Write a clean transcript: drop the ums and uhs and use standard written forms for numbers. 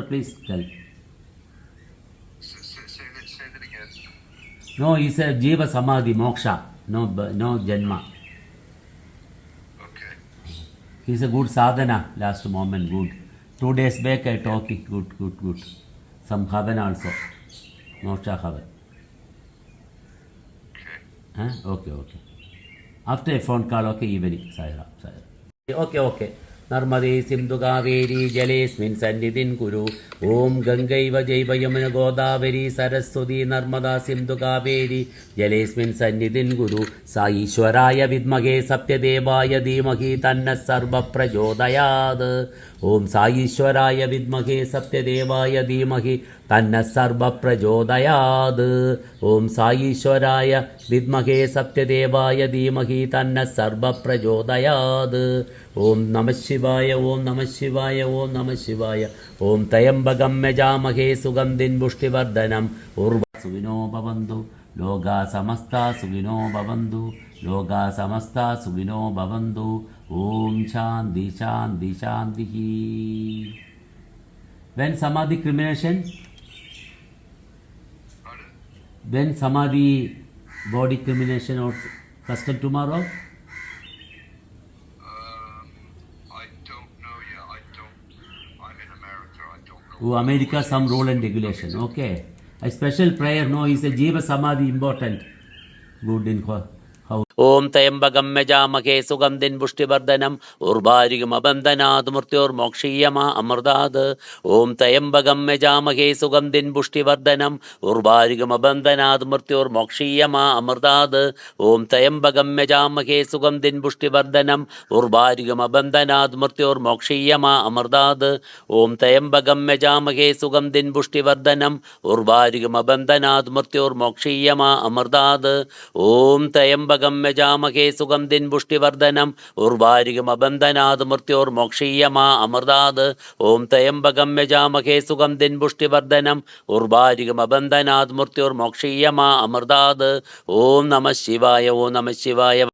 Please tell. Say that again. No, he said Jiva Samadhi, Moksha. No Janma. Okay. He's a good sadhana, last moment, good. 2 days back I talked, good. Some Havan also. Moksha Havan. Okay. Okay. After a phone call, okay, evening. Saira. Okay. നർമ്മദേ സിന്ധു കാവേരി ജലേസ്മിൻ സന്നിധിൻ കുരു. ഓം ഗംഗൈവ ജൈവ യമുന ഗോദാവരി സരസ്വതി നർമ്മദാ സിന്ധു കാവേരി ജലേസ്മിൻ സന്നിധിൻ കുരു. സാ ഈശ്വരായ വിദ്മഹേ സത്യദേവായ ധീമഹി തന്ന സർവ പ്രചോദയാത്. ഓം സാ ഈശ്വരായ വിദ്മഹേ സത്യദേവായ ധീമഹി തന്ന സർവ പ്രചോദയാത്. ഓം സാ ഈശ്വരായ വിദ്മഹേ സത്യദേവായ ധീമഹി തന്ന സർവ പ്രചോദയാത്. ഓം നമഃ ശിവായ. ഓം നമഃ ശിവായ. ഓം നമഃ ശിവായ. ഓം തയംബകം യജാമഹേ സുഗന്ധിൻ പുഷ്ടിവർദ്ധനം സുഖിനോ ഭവന്തു ലോകാ സമസ്താ സുഖിനോ ഭവന്തു. ലോകാ സമസ്താ സുഖിനോ ഭവന്തു. ഓം ശാന്തി ശാന്തി ശാന്തി. When samadhi cremation? When samadhi body cremation or custom tomorrow? I don't know yet. I'm in America. I don't know. Oh, America some rule and regulation. Okay. A special prayer, no, is a Jiva Samadhi important. Good in house. ഓം തയംബകം യജാമഹേ സുഗന്ധിൻ പുഷ്ടിവർദ്ധനം ഉർവാരികമബന്ധനാത് മൃത്യോർമോക്ഷീയമാ അമൃതാത്. ഓം തയംബകം യജാമഹേ സുഗന്ധിൻ പുഷ്ടിവർദ്ധനം ഉർവാരികമബന്ധനാത് മൃത്യോർമോക്ഷീയമാ അമൃതാത്. ഓം തയംബകം യജാമഹേ സുഗന്ധിൻ പുഷ്ടിവർദ്ധനം ഉർവാരികമബന്ധനാത് മൃത്യോർമോക്ഷീയമാ അമൃതാത്. ഓം തയംബകം യജാമഹേ സുഗന്ധിൻ പുഷ്ടിവർദ്ധനം ഉർവാരികമബന്ധനാത് മൃത്യോർമോക്ഷീയമാ അമൃതാത്. ഓം തയംബകം യജാമഹേ സുഗന്ധിൻ പുഷ്ടിവർദ്ധനം ഉർവാരികമബന്ധനാത് മൃത്യോർമോക്ഷീയമാ അമൃതാത്. ഓം തയംബകം യജാമഹേ സുഗന്ധിൻ പുഷ്ടിവർദ്ധനം ഉർവാരികമബന്ധനാത് മൃത്യോർമോക്ഷീയമാ അമൃതാത്. ഓം നമഃ ശിവായ. ഓം നമഃ ശിവായ.